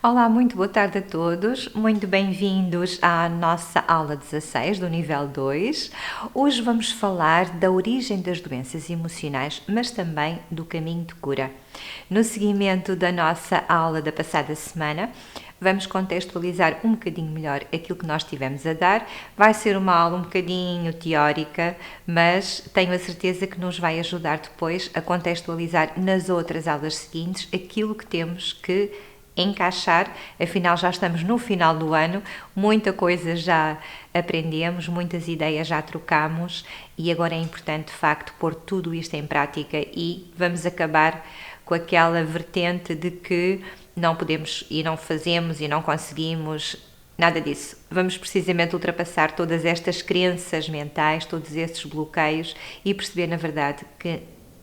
Olá, muito boa tarde a todos, muito bem-vindos à nossa aula 16 do nível 2. Hoje vamos falar da origem das doenças emocionais, mas também do caminho de cura. No seguimento da nossa aula da passada semana, vamos contextualizar um bocadinho melhor aquilo que nós tivemos a dar. Vai ser uma aula um bocadinho teórica, mas tenho a certeza que nos vai ajudar depois a contextualizar nas outras aulas seguintes aquilo que temos que encaixar, afinal já estamos no final do ano, muita coisa já aprendemos, muitas ideias já trocamos e agora é importante de facto pôr tudo isto em prática e vamos acabar com aquela vertente de que não podemos e não fazemos e não conseguimos, nada disso. Vamos precisamente ultrapassar todas estas crenças mentais, todos estes bloqueios e perceber na verdade que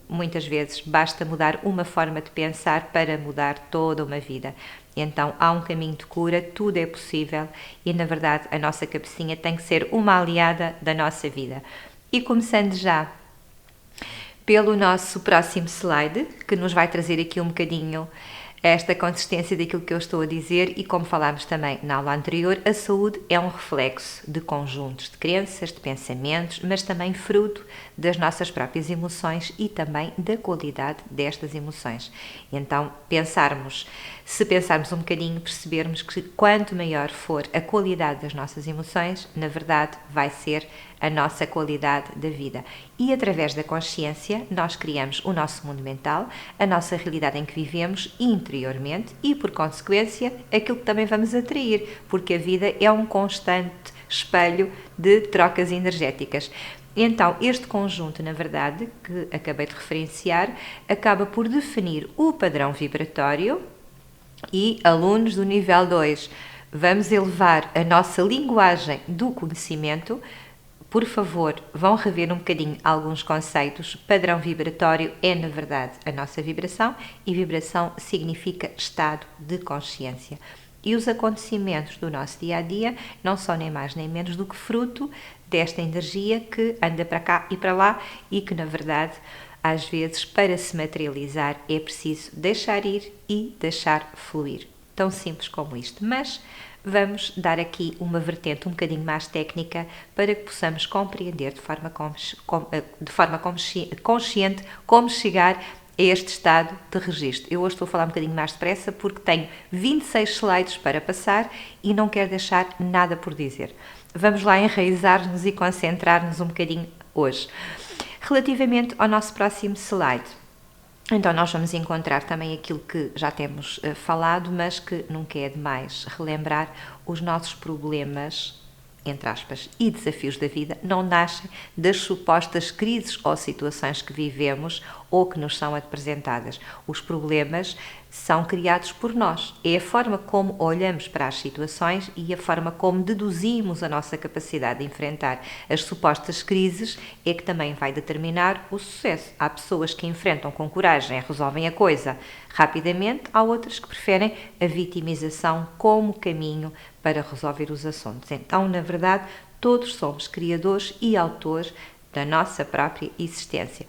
muitas vezes basta mudar uma forma de pensar para mudar toda uma vida. Então há um caminho de cura, tudo é possível e na verdade a nossa cabecinha tem que ser uma aliada da nossa vida. E começando já pelo nosso próximo slide, que nos vai trazer aqui um bocadinho esta consistência daquilo que eu estou a dizer e como falámos também na aula anterior, a saúde é um reflexo de conjuntos de crenças, de pensamentos, mas também fruto das nossas próprias emoções e também da qualidade destas emoções. Então, se pensarmos um bocadinho, percebermos que quanto maior for a qualidade das nossas emoções, na verdade vai ser a nossa qualidade da vida. E através da consciência, nós criamos o nosso mundo mental, a nossa realidade em que vivemos interiormente e, por consequência, aquilo que também vamos atrair, porque a vida é um constante espelho de trocas energéticas. Então, este conjunto, na verdade, que acabei de referenciar, acaba por definir o padrão vibratório e, alunos do nível 2, vamos elevar a nossa linguagem do conhecimento. Por favor, vão rever um bocadinho alguns conceitos. Padrão vibratório é, na verdade, a nossa vibração e vibração significa estado de consciência. E os acontecimentos do nosso dia-a-dia não são nem mais nem menos do que fruto desta energia que anda para cá e para lá e que, na verdade, às vezes, para se materializar é preciso deixar ir e deixar fluir. Tão simples como isto, mas vamos dar aqui uma vertente um bocadinho mais técnica para que possamos compreender de forma consciente como chegar a este estado de registro. Eu hoje estou a falar um bocadinho mais depressa porque tenho 26 slides para passar e não quero deixar nada por dizer. Vamos lá enraizar-nos e concentrar-nos um bocadinho hoje. Relativamente ao nosso próximo slide, então nós vamos encontrar também aquilo que já temos falado, mas que nunca é demais relembrar, os nossos problemas, entre aspas, e desafios da vida não nascem das supostas crises ou situações que vivemos ou que nos são apresentadas. Os problemas são criados por nós. É a forma como olhamos para as situações e a forma como deduzimos a nossa capacidade de enfrentar as supostas crises é que também vai determinar o sucesso. Há pessoas que enfrentam com coragem e resolvem a coisa rapidamente, há outras que preferem a vitimização como caminho para resolver os assuntos. Então, na verdade, todos somos criadores e autores da nossa própria existência.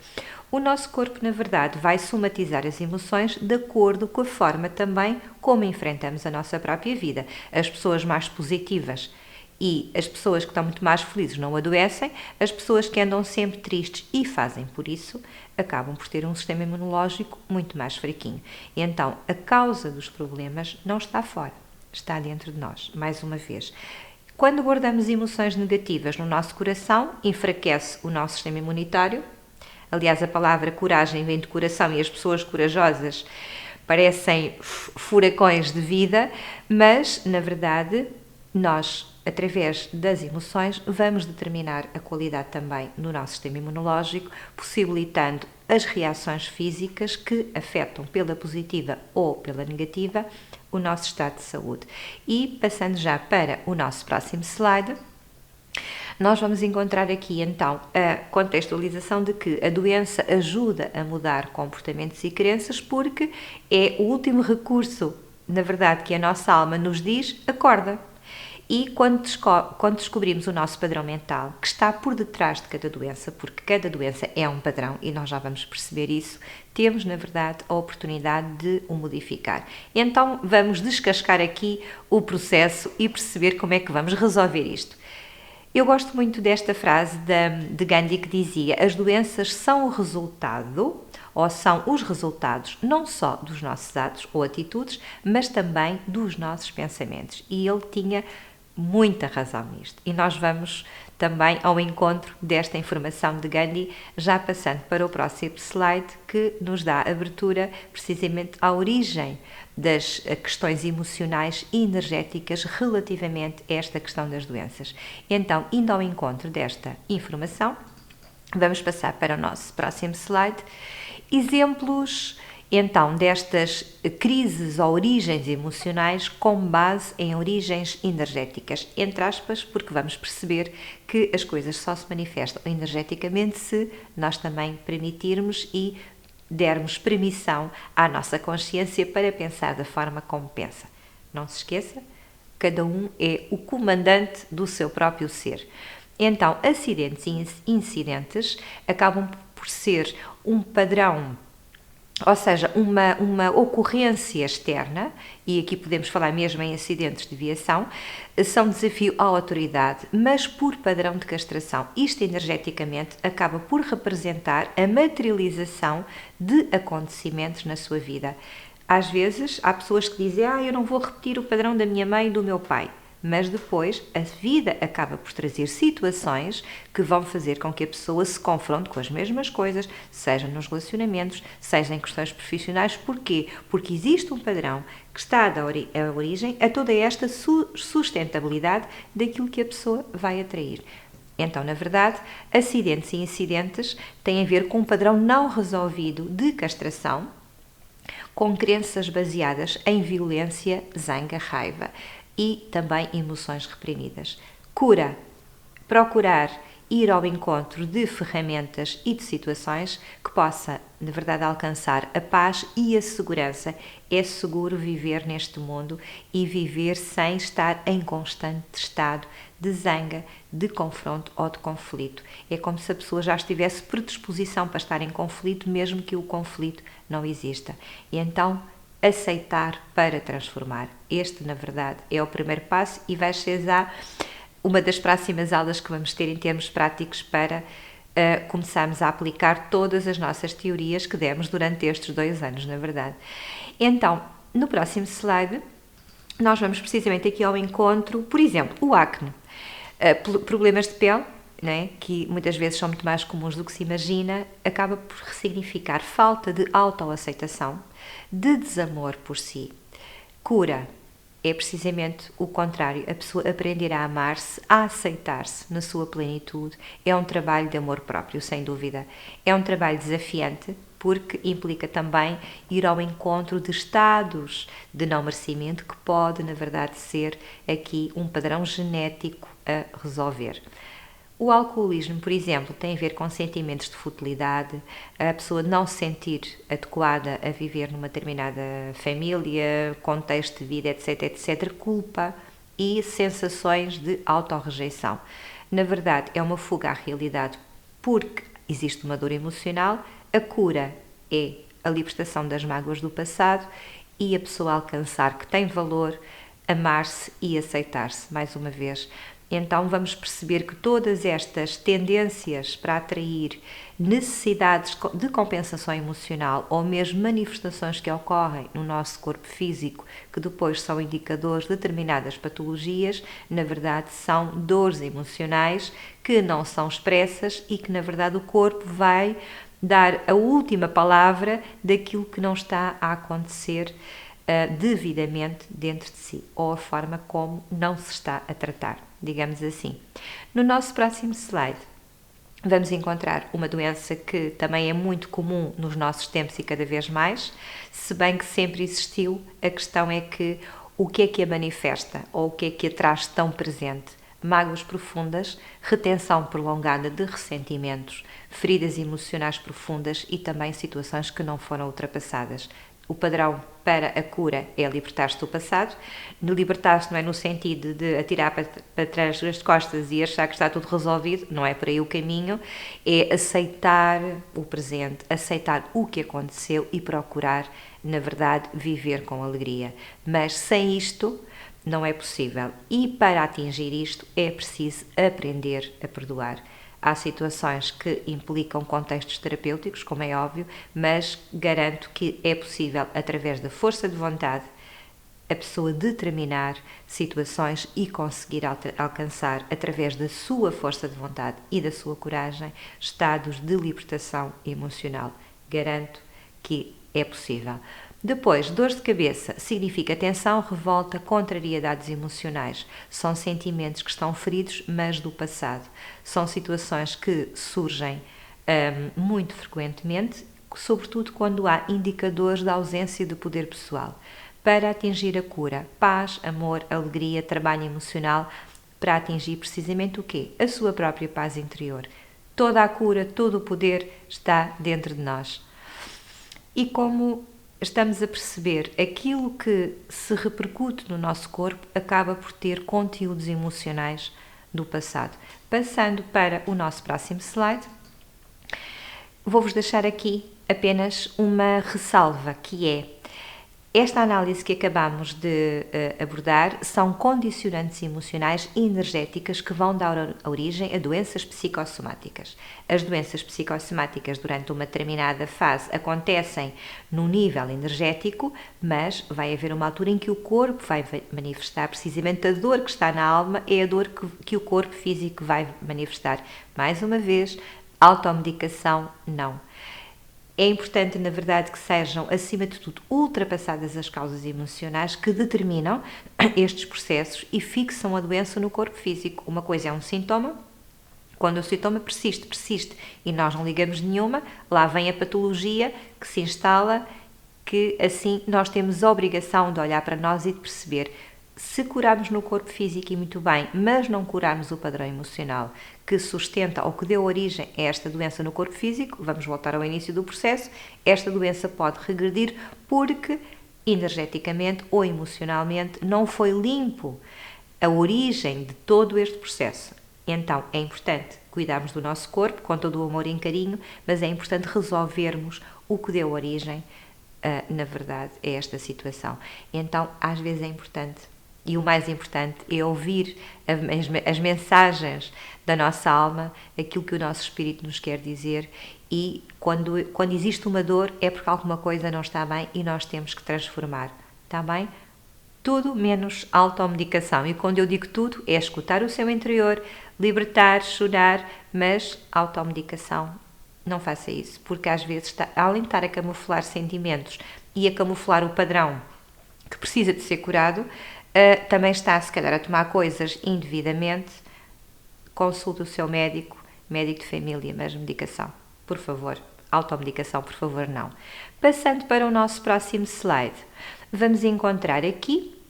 O nosso corpo, na verdade, vai somatizar as emoções de acordo com a forma também como enfrentamos a nossa própria vida. As pessoas mais positivas e as pessoas que estão muito mais felizes não adoecem, as pessoas que andam sempre tristes e fazem por isso, acabam por ter um sistema imunológico muito mais fraquinho. E então, a causa dos problemas não está fora, está dentro de nós, mais uma vez. Quando guardamos emoções negativas no nosso coração, enfraquece o nosso sistema imunitário. Aliás, a palavra coragem vem de coração e as pessoas corajosas parecem furacões de vida, mas, na verdade, nós, através das emoções, vamos determinar a qualidade também no nosso sistema imunológico, possibilitando as reações físicas que afetam pela positiva ou pela negativa o nosso estado de saúde. E, passando já para o nosso próximo slide, nós vamos encontrar aqui então a contextualização de que a doença ajuda a mudar comportamentos e crenças porque é o último recurso, na verdade, que a nossa alma nos diz, acorda. E quando descobrimos o nosso padrão mental, que está por detrás de cada doença, porque cada doença é um padrão e nós já vamos perceber isso, temos, na verdade, a oportunidade de o modificar. Então, vamos descascar aqui o processo e perceber como é que vamos resolver isto. Eu gosto muito desta frase de Gandhi que dizia: as doenças são o resultado, ou são os resultados, não só dos nossos atos ou atitudes, mas também dos nossos pensamentos. E ele tinha muita razão nisto. E nós vamos também ao encontro desta informação de Gandhi, já passando para o próximo slide, que nos dá abertura precisamente à origem das questões emocionais e energéticas relativamente a esta questão das doenças. Então, indo ao encontro desta informação, vamos passar para o nosso próximo slide. Exemplos, então, destas crises ou origens emocionais com base em origens energéticas, entre aspas, porque vamos perceber que as coisas só se manifestam energeticamente se nós também permitirmos e dermos permissão à nossa consciência para pensar da forma como pensa. Não se esqueça, cada um é o comandante do seu próprio ser. Então, acidentes e incidentes acabam por ser um padrão, ou seja, uma ocorrência externa, e aqui podemos falar mesmo em acidentes de viação, são desafio à autoridade, mas por padrão de castração. Isto energeticamente acaba por representar a materialização de acontecimentos na sua vida. Às vezes há pessoas que dizem: eu não vou repetir o padrão da minha mãe e do meu pai. Mas depois a vida acaba por trazer situações que vão fazer com que a pessoa se confronte com as mesmas coisas, seja nos relacionamentos, seja em questões profissionais. Porquê? Porque existe um padrão que está a dar origem a toda esta sustentabilidade daquilo que a pessoa vai atrair. Então, na verdade, acidentes e incidentes têm a ver com um padrão não resolvido de castração, com crenças baseadas em violência, zanga, raiva e também emoções reprimidas. Cura, procurar ir ao encontro de ferramentas e de situações que possa, de verdade, alcançar a paz e a segurança. É seguro viver neste mundo e viver sem estar em constante estado de zanga, de confronto ou de conflito. É como se a pessoa já estivesse predisposição para estar em conflito, mesmo que o conflito não exista. E então, aceitar para transformar. Este, na verdade, é o primeiro passo e vai ser já uma das próximas aulas que vamos ter em termos práticos para começarmos a aplicar todas as nossas teorias que demos durante estes 2 anos, na verdade. Então, no próximo slide, nós vamos precisamente aqui ao encontro, por exemplo, o acne, problemas de pele, né, que muitas vezes são muito mais comuns do que se imagina, acaba por significar falta de autoaceitação, de desamor por si. Cura é precisamente o contrário, a pessoa aprender a amar-se, a aceitar-se na sua plenitude. É um trabalho de amor próprio, sem dúvida. É um trabalho desafiante, porque implica também ir ao encontro de estados de não merecimento, que pode, na verdade, ser aqui um padrão genético a resolver. O alcoolismo, por exemplo, tem a ver com sentimentos de futilidade, a pessoa não se sentir adequada a viver numa determinada família, contexto de vida, etc, etc, culpa e sensações de autorrejeição. Na verdade, é uma fuga à realidade porque existe uma dor emocional, a cura é a libertação das mágoas do passado e a pessoa alcançar que tem valor, amar-se e aceitar-se, mais uma vez. Então vamos perceber que todas estas tendências para atrair necessidades de compensação emocional ou mesmo manifestações que ocorrem no nosso corpo físico, que depois são indicadores de determinadas patologias, na verdade são dores emocionais que não são expressas e que na verdade o corpo vai dar a última palavra daquilo que não está a acontecer devidamente dentro de si, ou a forma como não se está a tratar, digamos assim. No nosso próximo slide, vamos encontrar uma doença que também é muito comum nos nossos tempos e cada vez mais, se bem que sempre existiu, a questão é que o que é que a manifesta, ou o que é que a traz tão presente? Mágoas profundas, retenção prolongada de ressentimentos, feridas emocionais profundas e também situações que não foram ultrapassadas. O padrão para a cura é libertar-se do passado. Libertar-se não é no sentido de atirar para trás as costas e achar que está tudo resolvido, não é por aí o caminho, é aceitar o presente, aceitar o que aconteceu e procurar, na verdade, viver com alegria. Mas sem isto não é possível. E para atingir isto é preciso aprender a perdoar. Há situações que implicam contextos terapêuticos, como é óbvio, mas garanto que é possível, através da força de vontade, a pessoa determinar situações e conseguir alcançar, através da sua força de vontade e da sua coragem, estados de libertação emocional. Garanto que é possível. Depois, dores de cabeça significa tensão, revolta, contrariedades emocionais. São sentimentos que estão feridos, mas do passado. São situações que surgem muito frequentemente, sobretudo quando há indicadores da ausência de poder pessoal. Para atingir a cura, paz, amor, alegria, trabalho emocional, para atingir precisamente o quê? A sua própria paz interior. Toda a cura, todo o poder está dentro de nós. E como estamos a perceber, aquilo que se repercute no nosso corpo acaba por ter conteúdos emocionais do passado. Passando para o nosso próximo slide, vou-vos deixar aqui apenas uma ressalva, que é: esta análise que acabamos de abordar são condicionantes emocionais e energéticas que vão dar origem a doenças psicossomáticas. As doenças psicossomáticas, durante uma determinada fase, acontecem no nível energético, mas vai haver uma altura em que o corpo vai manifestar precisamente a dor que está na alma, é a dor que o corpo físico vai manifestar. Mais uma vez, automedicação não. É importante, na verdade, que sejam, acima de tudo, ultrapassadas as causas emocionais que determinam estes processos e fixam a doença no corpo físico. Uma coisa é um sintoma, quando o sintoma persiste e nós não ligamos nenhuma, lá vem a patologia que se instala, que assim nós temos a obrigação de olhar para nós e de perceber: se curarmos no corpo físico e muito bem, mas não curarmos o padrão emocional que sustenta ou que deu origem a esta doença no corpo físico, vamos voltar ao início do processo, esta doença pode regredir porque energeticamente ou emocionalmente não foi limpo a origem de todo este processo. Então é importante cuidarmos do nosso corpo com todo o amor e carinho, mas é importante resolvermos o que deu origem, na verdade, a esta situação. Então, às vezes é importante, e o mais importante é ouvir as mensagens da nossa alma, aquilo que o nosso espírito nos quer dizer, e quando existe uma dor é porque alguma coisa não está bem e nós temos que transformar, está bem? Tudo menos automedicação. E quando eu digo tudo, é escutar o seu interior, libertar, chorar, mas automedicação, não faça isso, porque às vezes, além de estar a camuflar sentimentos e a camuflar o padrão que precisa de ser curado, também está, se calhar, a tomar coisas indevidamente. Consulte o seu médico de família, mas medicação, por favor. Automedicação, por favor, não. Passando para o nosso próximo slide, vamos encontrar aqui,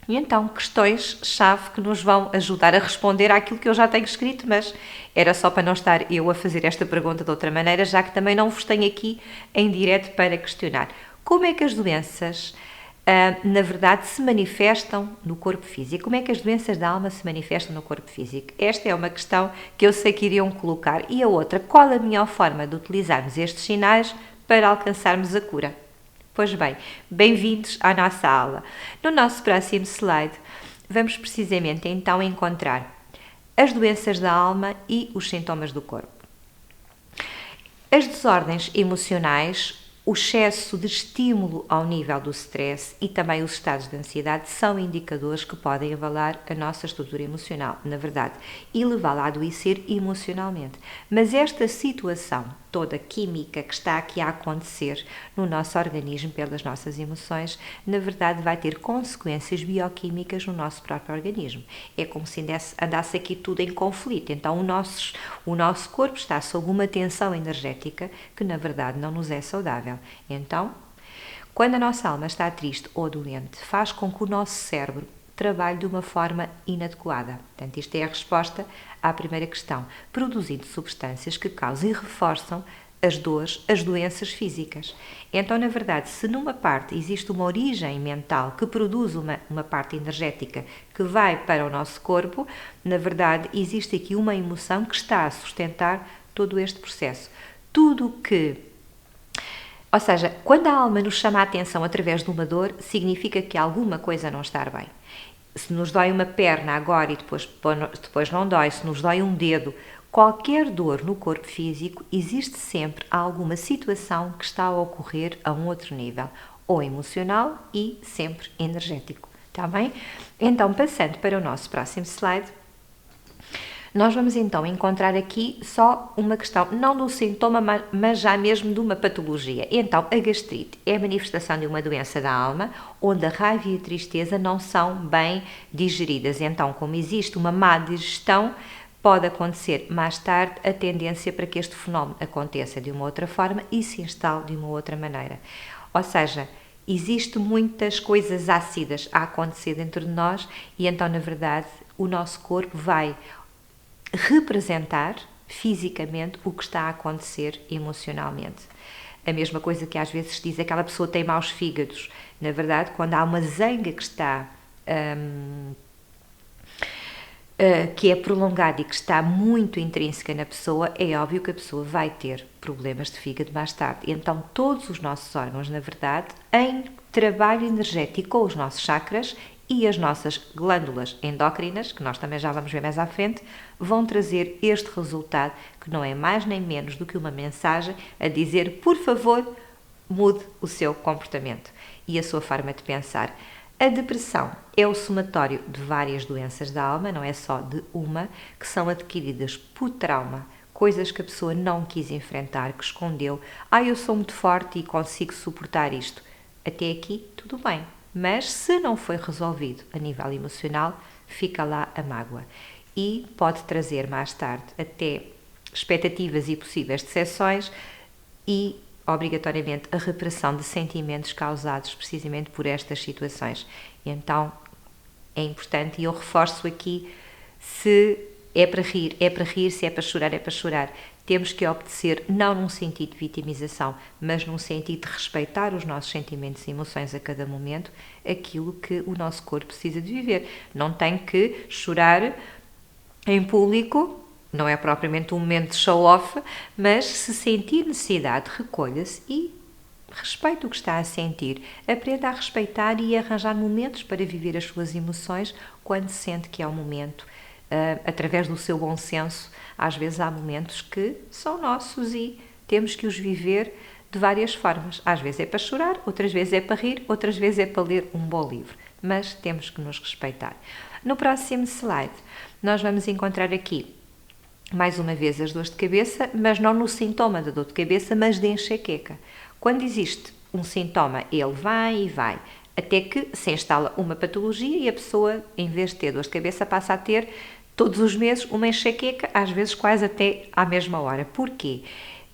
e então, questões-chave que nos vão ajudar a responder àquilo que eu já tenho escrito, mas era só para não estar eu a fazer esta pergunta de outra maneira, já que também não vos tenho aqui em direto para questionar. Como é que as doenças, na verdade, se manifestam no corpo físico? Como é que as doenças da alma se manifestam no corpo físico? Esta é uma questão que eu sei que iriam colocar. E a outra, qual a melhor forma de utilizarmos estes sinais para alcançarmos a cura? Pois bem, bem-vindos à nossa aula. No nosso próximo slide, vamos precisamente então encontrar as doenças da alma e os sintomas do corpo. As desordens emocionais, o excesso de estímulo ao nível do stress e também os estados de ansiedade são indicadores que podem abalar a nossa estrutura emocional, na verdade, e levá-la a adoecer emocionalmente. Mas esta situação toda química que está aqui a acontecer no nosso organismo pelas nossas emoções, na verdade vai ter consequências bioquímicas no nosso próprio organismo. É como se andasse aqui tudo em conflito. Então o nosso corpo está sob uma tensão energética que na verdade não nos é saudável. Então, quando a nossa alma está triste ou doente, faz com que o nosso cérebro trabalhe de uma forma inadequada. Portanto, isto é a resposta à primeira questão, produzindo substâncias que causam e reforçam as dores, as doenças físicas. Então, na verdade, se numa parte existe uma origem mental que produz uma parte energética que vai para o nosso corpo, na verdade, existe aqui uma emoção que está a sustentar todo este processo. Tudo que... Ou seja, quando a alma nos chama a atenção através de uma dor, significa que alguma coisa não está bem. Se nos dói uma perna agora e depois não dói, se nos dói um dedo, qualquer dor no corpo físico, existe sempre alguma situação que está a ocorrer a um outro nível, ou emocional e sempre energético, está bem? Então, passando para o nosso próximo slide, nós vamos então encontrar aqui só uma questão, não do sintoma, mas já mesmo de uma patologia. Então, a gastrite é a manifestação de uma doença da alma, onde a raiva e a tristeza não são bem digeridas. Então, como existe uma má digestão, pode acontecer mais tarde a tendência para que este fenómeno aconteça de uma outra forma e se instale de uma outra maneira. Ou seja, existem muitas coisas ácidas a acontecer dentro de nós e então, na verdade, o nosso corpo vai representar fisicamente o que está a acontecer emocionalmente. A mesma coisa que às vezes se diz, aquela pessoa tem maus fígados. Na verdade, quando há uma zanga que está... que é prolongada e que está muito intrínseca na pessoa, é óbvio que a pessoa vai ter problemas de fígado mais tarde. Então, todos os nossos órgãos, na verdade, em trabalho energético com os nossos chakras e as nossas glândulas endócrinas, que nós também já vamos ver mais à frente, vão trazer este resultado, que não é mais nem menos do que uma mensagem a dizer, por favor, mude o seu comportamento e a sua forma de pensar. A depressão é o somatório de várias doenças da alma, não é só de uma, que são adquiridas por trauma, coisas que a pessoa não quis enfrentar, que escondeu. Eu sou muito forte e consigo suportar isto. Até aqui, tudo bem. Mas se não foi resolvido a nível emocional, fica lá a mágoa. E pode trazer mais tarde até expectativas e possíveis decepções e obrigatoriamente a repressão de sentimentos causados precisamente por estas situações. E então é importante, e eu reforço aqui, se é para rir, se é para chorar, é para chorar. Temos que obedecer, não num sentido de vitimização, mas num sentido de respeitar os nossos sentimentos e emoções a cada momento, aquilo que o nosso corpo precisa de viver. Não tem que chorar em público, não é propriamente um momento de show-off, mas se sentir necessidade, recolha-se e respeite o que está a sentir. Aprenda a respeitar e arranjar momentos para viver as suas emoções quando sente que é o momento. Através do seu bom senso, às vezes há momentos que são nossos e temos que os viver de várias formas. Às vezes é para chorar, outras vezes é para rir, outras vezes é para ler um bom livro. Mas temos que nos respeitar. No próximo slide, nós vamos encontrar aqui, mais uma vez, as dores de cabeça, mas não no sintoma da dor de cabeça, mas de enxaqueca. Quando existe um sintoma, ele vai e vai, até que se instala uma patologia e a pessoa, em vez de ter dor de cabeça, passa a ter todos os meses uma enxaqueca, às vezes quase até à mesma hora. Porquê?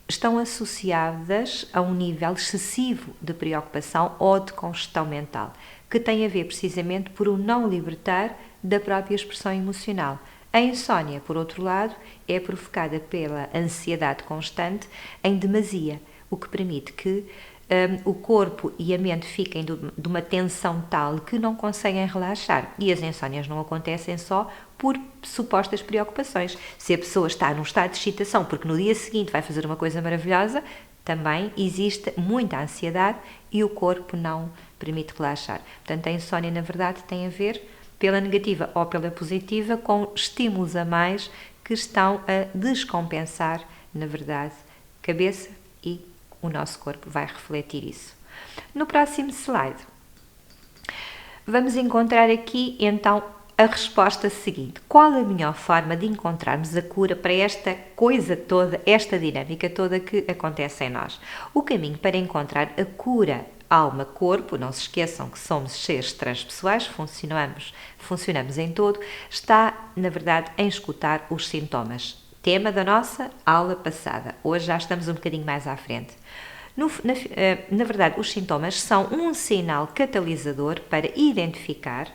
Estão associadas a um nível excessivo de preocupação ou de congestão mental, que tem a ver precisamente por o não libertar da própria expressão emocional. A insónia, por outro lado, é provocada pela ansiedade constante em demasia, o que permite que o corpo e a mente fiquem de uma tensão tal que não conseguem relaxar. E as insónias não acontecem só por supostas preocupações. Se a pessoa está num estado de excitação porque no dia seguinte vai fazer uma coisa maravilhosa, também existe muita ansiedade e o corpo não permite relaxar. Portanto, a insónia, na verdade, tem a ver, pela negativa ou pela positiva, com estímulos a mais que estão a descompensar, na verdade, cabeça e o nosso corpo vai refletir isso. No próximo slide, vamos encontrar aqui, então, a resposta seguinte. Qual a melhor forma de encontrarmos a cura para esta coisa toda, esta dinâmica toda que acontece em nós? O caminho para encontrar a cura alma-corpo, não se esqueçam que somos seres transpessoais, funcionamos em todo, está, na verdade, em escutar os sintomas. Tema da nossa aula passada. Hoje já estamos um bocadinho mais à frente. Na verdade, os sintomas são um sinal catalisador para identificar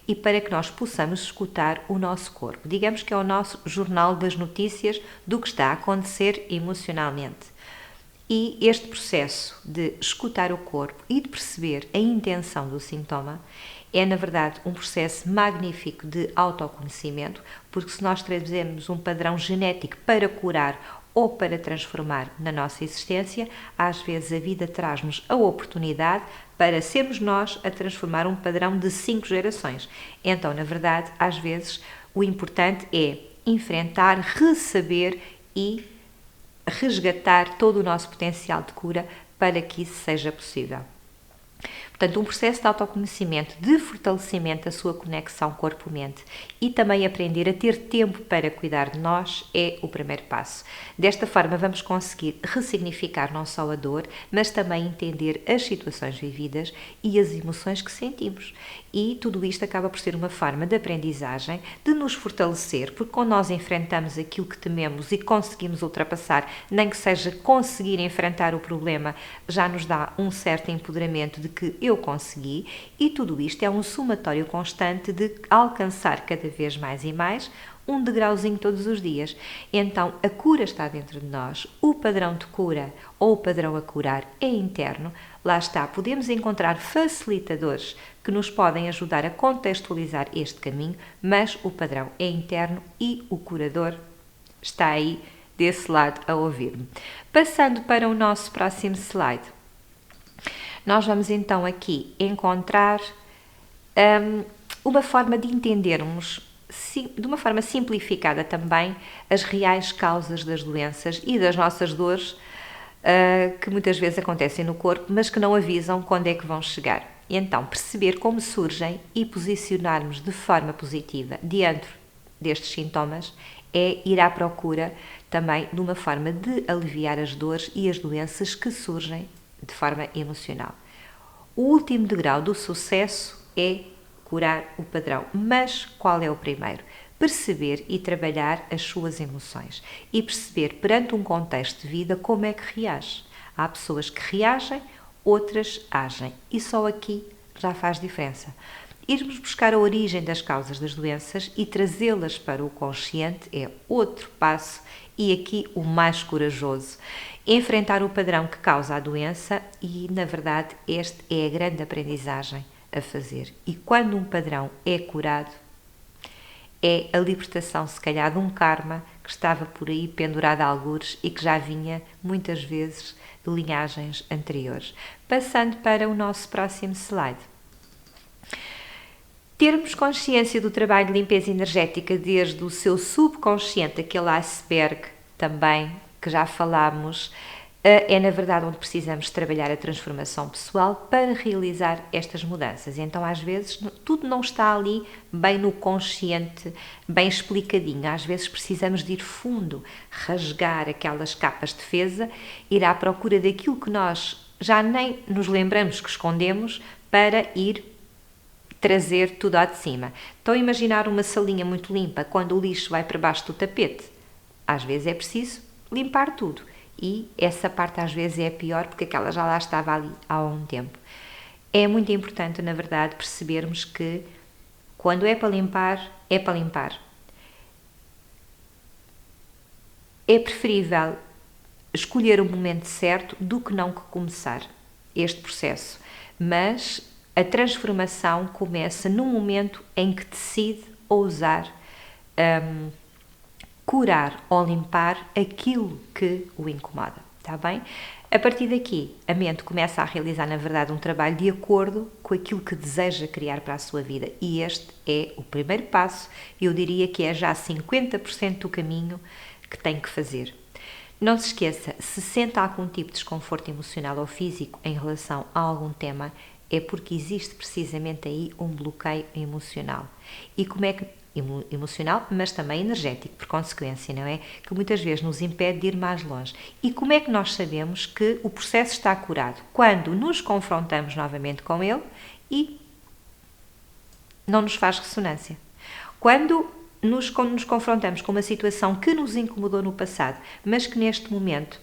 e para que nós possamos escutar o nosso corpo. Digamos que é o nosso jornal das notícias do que está a acontecer emocionalmente. E este processo de escutar o corpo e de perceber a intenção do sintoma é, na verdade, um processo magnífico de autoconhecimento, porque se nós trazemos um padrão genético para curar ou para transformar na nossa existência, às vezes a vida traz-nos a oportunidade para sermos nós a transformar um padrão de 5 gerações. Então, na verdade, às vezes o importante é enfrentar, receber e resgatar todo o nosso potencial de cura para que isso seja possível. Portanto, um processo de autoconhecimento, de fortalecimento da sua conexão corpo-mente e também aprender a ter tempo para cuidar de nós é o primeiro passo. Desta forma, vamos conseguir ressignificar não só a dor, mas também entender as situações vividas e as emoções que sentimos. E tudo isto acaba por ser uma forma de aprendizagem, de nos fortalecer, porque quando nós enfrentamos aquilo que tememos e conseguimos ultrapassar, nem que seja conseguir enfrentar o problema, já nos dá um certo empoderamento de que eu consegui, e tudo isto é um somatório constante de alcançar cada vez mais e mais um degrauzinho todos os dias. Então a cura está dentro de nós, o padrão de cura ou o padrão a curar é interno. Lá está, podemos encontrar facilitadores que nos podem ajudar a contextualizar este caminho, mas o padrão é interno e o curador está aí desse lado a ouvir-me. Passando para o nosso próximo slide. Nós vamos então aqui encontrar uma forma de entendermos, de uma forma simplificada também, as reais causas das doenças e das nossas dores que muitas vezes acontecem no corpo, mas que não avisam quando é que vão chegar. E então, perceber como surgem e posicionarmos de forma positiva diante destes sintomas é ir à procura também de uma forma de aliviar as dores e as doenças que surgem de forma emocional. O último degrau do sucesso é curar o padrão. Mas qual é o primeiro? Perceber e trabalhar as suas emoções e perceber perante um contexto de vida como é que reage. Há pessoas que reagem, outras agem, e só aqui já faz diferença. Irmos buscar a origem das causas das doenças e trazê-las para o consciente é outro passo, e aqui o mais corajoso. Enfrentar o padrão que causa a doença e, na verdade, este é a grande aprendizagem a fazer. E quando um padrão é curado, é a libertação, se calhar, de um karma que estava por aí pendurado a algures e que já vinha, muitas vezes, de linhagens anteriores. Passando para o nosso próximo slide. Termos consciência do trabalho de limpeza energética desde o seu subconsciente, aquele iceberg também que já falámos, é na verdade onde precisamos trabalhar a transformação pessoal para realizar estas mudanças. Então às vezes tudo não está ali bem no consciente, bem explicadinho. Às vezes precisamos de ir fundo, rasgar aquelas capas de defesa, ir à procura daquilo que nós já nem nos lembramos que escondemos para ir trazer tudo ao de cima. Então imaginar uma salinha muito limpa quando o lixo vai para baixo do tapete. Às vezes é preciso limpar tudo. E essa parte às vezes é a pior porque aquela já lá estava ali há um tempo. É muito importante, na verdade, percebermos que quando é para limpar, é para limpar. É preferível escolher o momento certo do que não começar este processo. Mas a transformação começa no momento em que decide ousar curar ou limpar aquilo que o incomoda, está bem? A partir daqui, a mente começa a realizar, na verdade, um trabalho de acordo com aquilo que deseja criar para a sua vida. E este é o primeiro passo, eu diria que é já 50% do caminho que tem que fazer. Não se esqueça, se sente algum tipo de desconforto emocional ou físico em relação a algum tema, é porque existe precisamente aí um bloqueio emocional. E como é que emocional, mas também energético, por consequência, não é? Que muitas vezes nos impede de ir mais longe. E como é que nós sabemos que o processo está curado? Quando nos confrontamos novamente com ele e não nos faz ressonância. Quando nos confrontamos com uma situação que nos incomodou no passado, mas que neste momento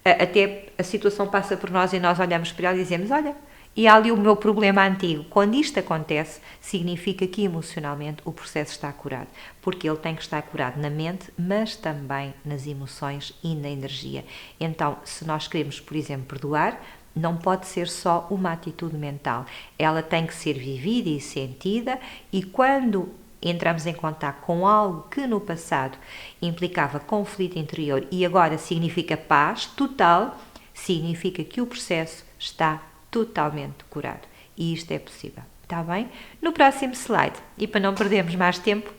até a situação passa por nós e nós olhamos para ela e dizemos, olha, e há ali o meu problema antigo. Quando isto acontece, significa que emocionalmente o processo está curado, porque ele tem que estar curado na mente, mas também nas emoções e na energia. Então, se nós queremos, por exemplo, perdoar, não pode ser só uma atitude mental. Ela tem que ser vivida e sentida, e quando entramos em contato com algo que no passado implicava conflito interior e agora significa paz total, significa que o processo está totalmente curado. E isto é possível, está bem? No próximo slide, e para não perdermos mais tempo,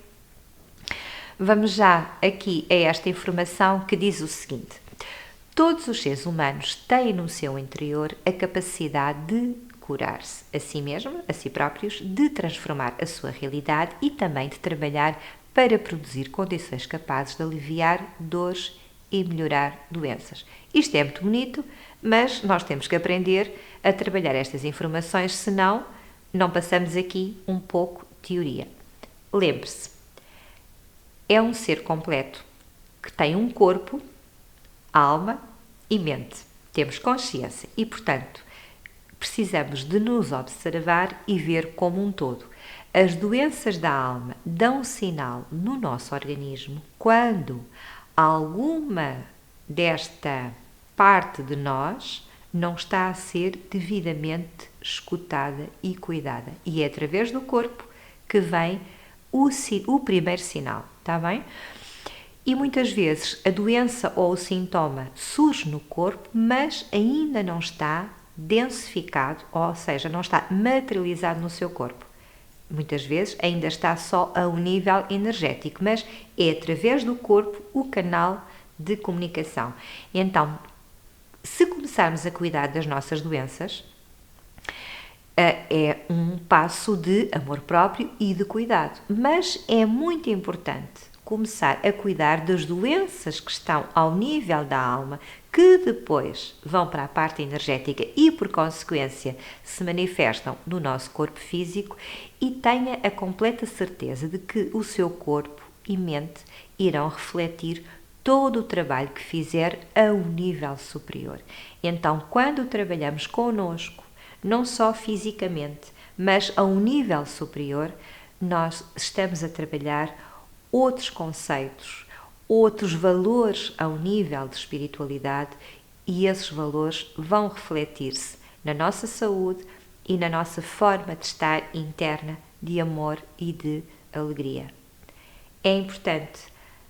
vamos já aqui a esta informação que diz o seguinte: todos os seres humanos têm no seu interior a capacidade de curar-se a si mesmo, a si próprios, de transformar a sua realidade e também de trabalhar para produzir condições capazes de aliviar dores e melhorar doenças. Isto é muito bonito, mas nós temos que aprender a trabalhar estas informações, senão não passamos aqui um pouco de teoria. Lembre-se, é um ser completo que tem um corpo, alma e mente. Temos consciência e, portanto, precisamos de nos observar e ver como um todo. As doenças da alma dão sinal no nosso organismo quando alguma desta parte de nós não está a ser devidamente escutada e cuidada. E é através do corpo que vem o primeiro sinal, está bem? E muitas vezes a doença ou o sintoma surge no corpo, mas ainda não está densificado, ou seja, não está materializado no seu corpo. Muitas vezes ainda está só a um nível energético, mas é através do corpo o canal de comunicação. Então, se começarmos a cuidar das nossas doenças, é um passo de amor próprio e de cuidado. Mas é muito importante começar a cuidar das doenças que estão ao nível da alma, que depois vão para a parte energética e, por consequência, se manifestam no nosso corpo físico, e tenha a completa certeza de que o seu corpo e mente irão refletir todo o trabalho que fizer a um nível superior. Então, quando trabalhamos connosco, não só fisicamente, mas a um nível superior, nós estamos a trabalhar outros conceitos, outros valores ao nível de espiritualidade, e esses valores vão refletir-se na nossa saúde e na nossa forma de estar interna de amor e de alegria. É importante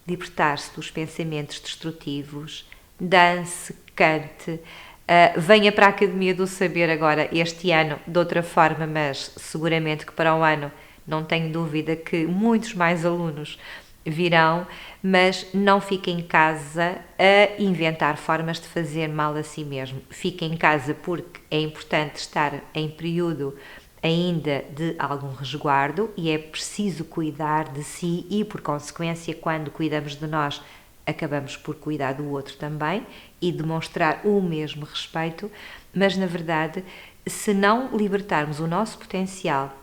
libertar-se dos pensamentos destrutivos, dance, cante, venha para a Academia do Saber agora este ano de outra forma, mas seguramente que para o ano não tenho dúvida que muitos mais alunos virão, mas não fique em casa a inventar formas de fazer mal a si mesmo. Fique em casa porque é importante estar em período ainda de algum resguardo e é preciso cuidar de si e, por consequência, quando cuidamos de nós, acabamos por cuidar do outro também e demonstrar o mesmo respeito, mas na verdade, se não libertarmos o nosso potencial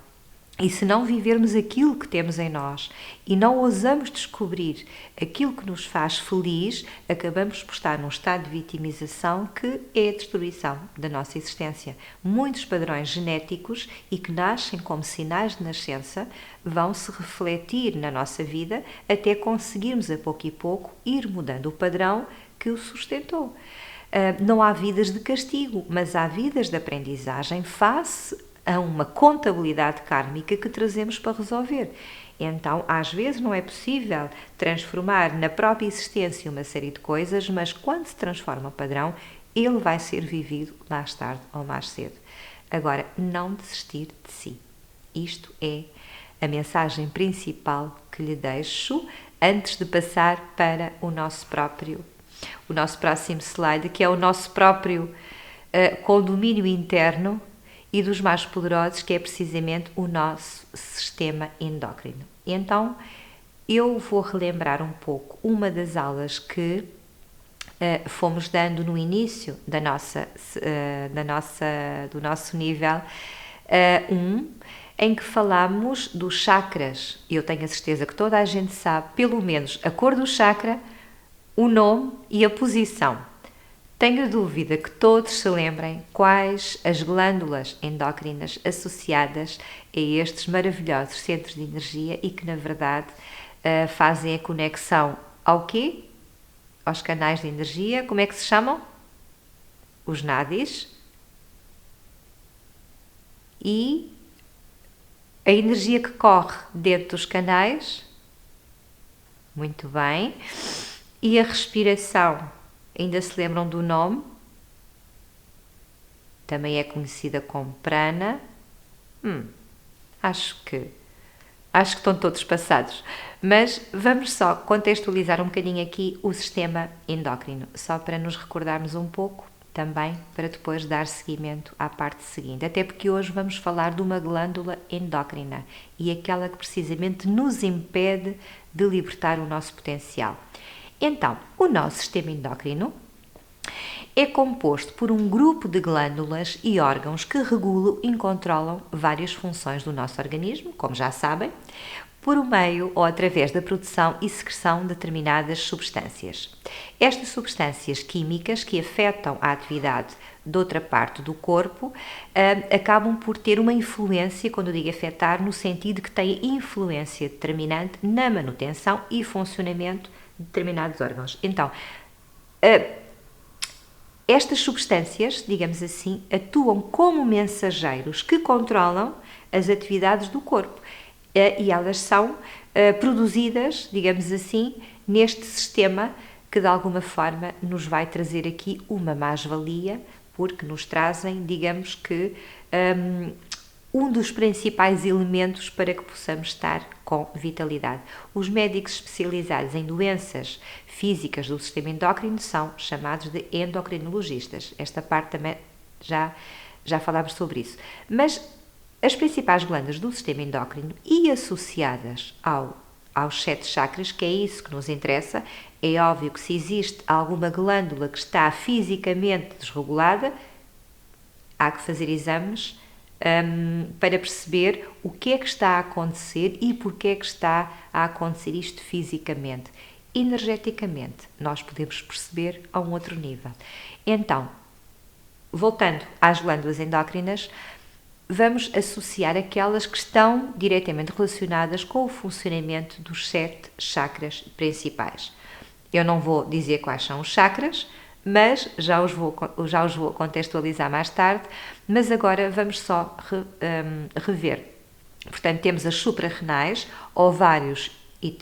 e se não vivermos aquilo que temos em nós e não ousamos descobrir aquilo que nos faz feliz, acabamos por estar num estado de vitimização que é a destruição da nossa existência. Muitos padrões genéticos e que nascem como sinais de nascença vão se refletir na nossa vida até conseguirmos a pouco ir mudando o padrão que o sustentou. Não há vidas de castigo, mas há vidas de aprendizagem face a uma contabilidade kármica que trazemos para resolver. Então, às vezes não é possível transformar na própria existência uma série de coisas, mas quando se transforma o padrão, ele vai ser vivido mais tarde ou mais cedo. Agora, não desistir de si. Isto é a mensagem principal que lhe deixo antes de passar para o nosso próximo slide, que é o nosso próprio condomínio interno e dos mais poderosos, que é precisamente o nosso sistema endócrino. Então, eu vou relembrar um pouco uma das aulas que fomos dando no início do nosso nível 1, em que falámos dos chakras. Eu tenho a certeza que toda a gente sabe, pelo menos, a cor do chakra, o nome e a posição. Tenho dúvida que todos se lembrem quais as glândulas endócrinas associadas a estes maravilhosos centros de energia e que, na verdade, fazem a conexão ao quê? Aos canais de energia. Como é que se chamam? Os nadis. E a energia que corre dentro dos canais. Muito bem. E a respiração. Ainda se lembram do nome? Também é conhecida como prana. Acho que estão todos passados. Mas vamos só contextualizar um bocadinho aqui o sistema endócrino, só para nos recordarmos um pouco, também para depois dar seguimento à parte seguinte. Até porque hoje vamos falar de uma glândula endócrina e aquela que precisamente nos impede de libertar o nosso potencial. Então, o nosso sistema endócrino é composto por um grupo de glândulas e órgãos que regulam e controlam várias funções do nosso organismo, como já sabem, por meio ou através da produção e secreção de determinadas substâncias. Estas substâncias químicas que afetam a atividade de outra parte do corpo acabam por ter uma influência, quando eu digo afetar, no sentido que têm influência determinante na manutenção e funcionamento de determinados órgãos. Então, estas substâncias, digamos assim, atuam como mensageiros que controlam as atividades do corpo e elas são produzidas, digamos assim, neste sistema que de alguma forma nos vai trazer aqui uma mais-valia, porque nos trazem, digamos que, um dos principais elementos para que possamos estar com vitalidade. Os médicos especializados em doenças físicas do sistema endócrino são chamados de endocrinologistas. Esta parte também já falámos sobre isso. Mas as principais glândulas do sistema endócrino e associadas aos 7 chakras, que é isso que nos interessa, é óbvio que se existe alguma glândula que está fisicamente desregulada, há que fazer exames para perceber o que é que está a acontecer e porque é que está a acontecer isto fisicamente. Energeticamente, nós podemos perceber a um outro nível. Então, voltando às glândulas endócrinas, vamos associar aquelas que estão diretamente relacionadas com o funcionamento dos 7 chakras principais. Eu não vou dizer quais são os chakras, mas já os vou contextualizar mais tarde, mas agora vamos só rever. Portanto, temos as suprarrenais, ovários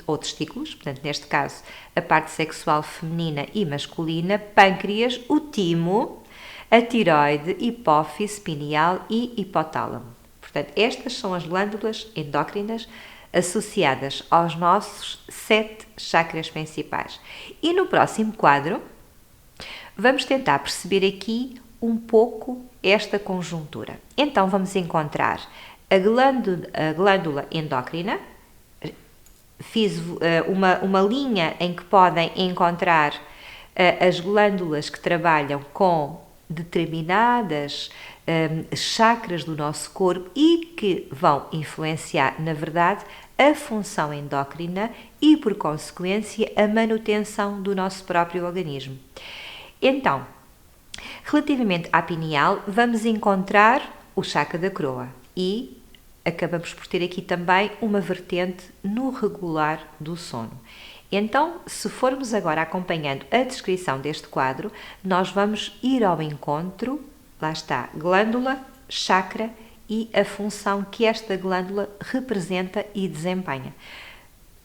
ou testículos, portanto, neste caso, a parte sexual feminina e masculina, pâncreas, o timo, a tiroide, hipófise, pineal e hipotálamo. Portanto, estas são as glândulas endócrinas associadas aos nossos 7 chakras principais. E no próximo quadro, vamos tentar perceber aqui um pouco esta conjuntura. Então, vamos encontrar a glândula endócrina. Fiz uma linha em que podem encontrar as glândulas que trabalham com determinadas chakras do nosso corpo e que vão influenciar, na verdade, a função endócrina e, por consequência, a manutenção do nosso próprio organismo. Então, relativamente à pineal, vamos encontrar o chakra da coroa e acabamos por ter aqui também uma vertente no regular do sono. Então, se formos agora acompanhando a descrição deste quadro, nós vamos ir ao encontro, lá está, glândula, chakra e a função que esta glândula representa e desempenha.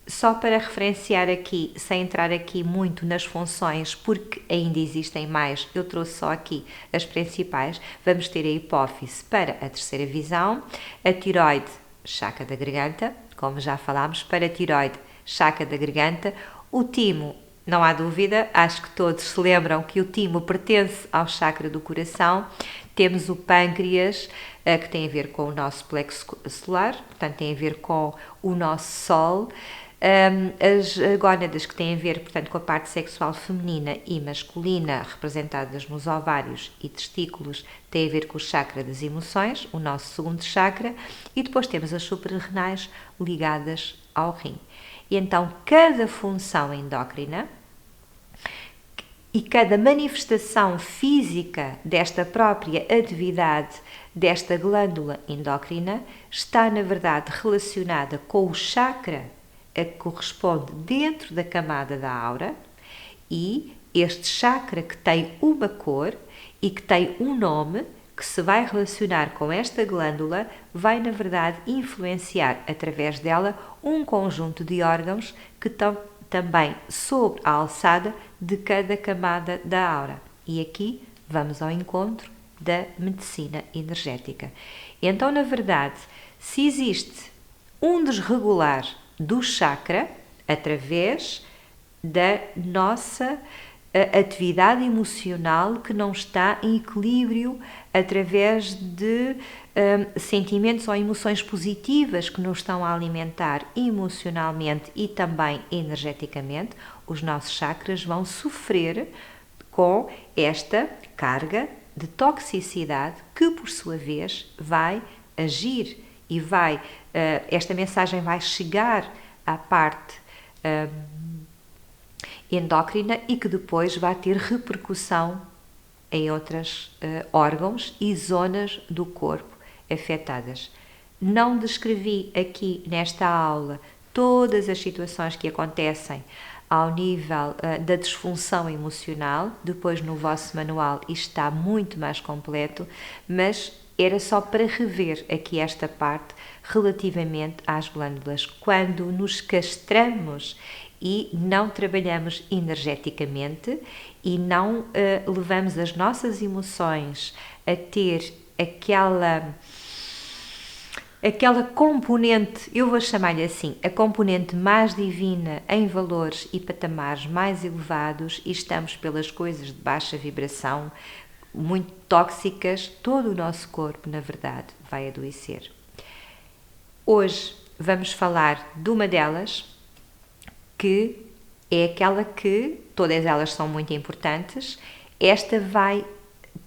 Só para referenciar aqui, sem entrar aqui muito nas funções, porque ainda existem mais, eu trouxe só aqui as principais. Vamos ter a hipófise para a terceira visão, a tiroide, chakra da garganta, como já falámos, para a tiroide, chakra da garganta, o timo, não há dúvida, acho que todos se lembram que o timo pertence ao chakra do coração. Temos o pâncreas, que tem a ver com o nosso plexo solar, portanto tem a ver com o nosso sol. As gónadas, que têm a ver, portanto, com a parte sexual feminina e masculina, representadas nos ovários e testículos, têm a ver com o chakra das emoções, o nosso segundo chakra, e depois temos as suprarrenais ligadas ao rim. E então, cada função endócrina e cada manifestação física desta própria atividade desta glândula endócrina está, na verdade, relacionada com o chakra a que corresponde dentro da camada da aura, e este chakra que tem uma cor e que tem um nome que se vai relacionar com esta glândula vai, na verdade, influenciar através dela um conjunto de órgãos que estão também sobre a alçada de cada camada da aura. E aqui vamos ao encontro da medicina energética. Então, na verdade, se existe um desregular do chakra através da nossa atividade emocional que não está em equilíbrio através de sentimentos ou emoções positivas que nos estão a alimentar emocionalmente e também energeticamente, os nossos chakras vão sofrer com esta carga de toxicidade que, por sua vez, vai agir e esta mensagem vai chegar à parte endócrina e que depois vai ter repercussão em outros órgãos e zonas do corpo afetadas. Não descrevi aqui nesta aula todas as situações que acontecem ao nível da disfunção emocional, depois no vosso manual isto está muito mais completo, mas era só para rever aqui esta parte relativamente às glândulas. Quando nos castramos e não trabalhamos energeticamente e não levamos as nossas emoções a ter aquela componente, eu vou chamar-lhe assim, a componente mais divina em valores e patamares mais elevados, e estamos pelas coisas de baixa vibração, muito tóxicas, todo o nosso corpo, na verdade, vai adoecer. Hoje vamos falar de uma delas, que é aquela que, todas elas são muito importantes, esta vai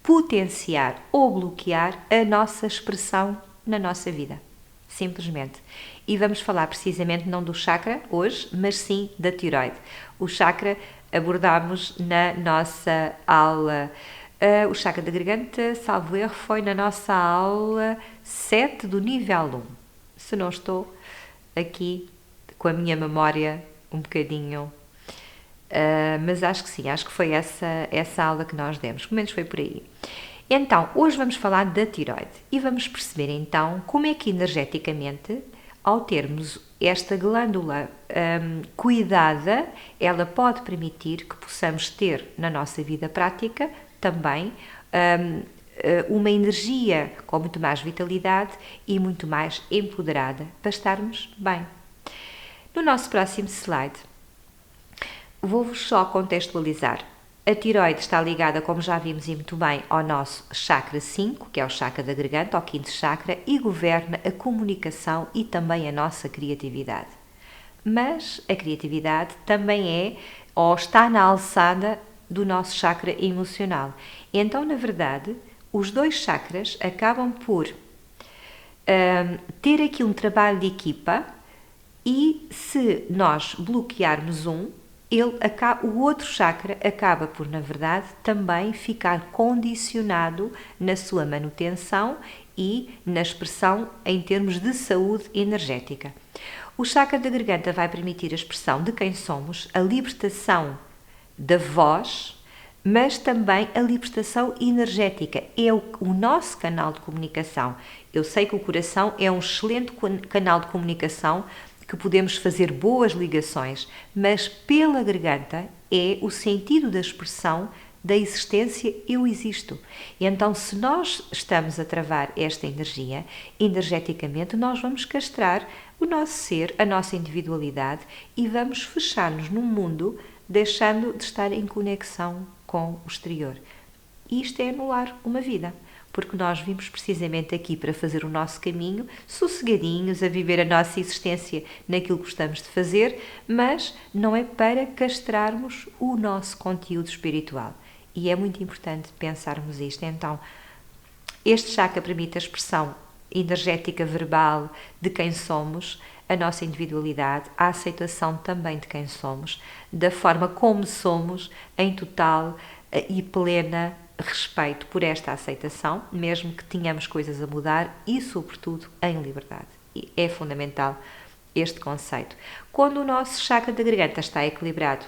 potenciar ou bloquear a nossa expressão na nossa vida, simplesmente. E vamos falar precisamente não do chakra hoje, mas sim da tireoide. O chakra abordámos na nossa aula, o chakra da garganta, salvo erro, foi na nossa aula 7 do nível 1. Se não estou aqui com a minha memória um bocadinho, mas acho que sim, acho que foi essa aula que nós demos, pelo menos foi por aí. Então, hoje vamos falar da tireoide e vamos perceber então como é que energeticamente, ao termos esta glândula cuidada, ela pode permitir que possamos ter na nossa vida prática também uma energia com muito mais vitalidade e muito mais empoderada para estarmos bem. No nosso próximo slide, vou-vos só contextualizar. A tireoide está ligada, como já vimos e muito bem, ao nosso chakra 5, que é o chakra da garganta, ao quinto chakra, e governa a comunicação e também a nossa criatividade. Mas a criatividade também é, ou está na alçada do nosso chakra emocional. Então, na verdade, os dois chakras acabam por ter aqui um trabalho de equipa, e se nós bloquearmos o outro chakra acaba por, na verdade, também ficar condicionado na sua manutenção e na expressão em termos de saúde energética. O chakra da garganta vai permitir a expressão de quem somos, a libertação da voz, mas também a libertação energética. É o nosso canal de comunicação. Eu sei que o coração é um excelente canal de comunicação, que podemos fazer boas ligações, mas pela garganta é o sentido da expressão da existência eu existo. E então, se nós estamos a travar esta energia, energeticamente, nós vamos castrar o nosso ser, a nossa individualidade e vamos fechar-nos num mundo deixando de estar em conexão com o exterior. E isto é anular uma vida. Porque nós vimos precisamente aqui para fazer o nosso caminho, sossegadinhos, a viver a nossa existência naquilo que gostamos de fazer, mas não é para castrarmos o nosso conteúdo espiritual. E é muito importante pensarmos isto. Então, este chakra permite a expressão energética verbal de quem somos, a nossa individualidade, a aceitação também de quem somos, da forma como somos, em total e plena respeito por esta aceitação, mesmo que tenhamos coisas a mudar e, sobretudo, em liberdade. E é fundamental este conceito. Quando o nosso chakra da garganta está equilibrado,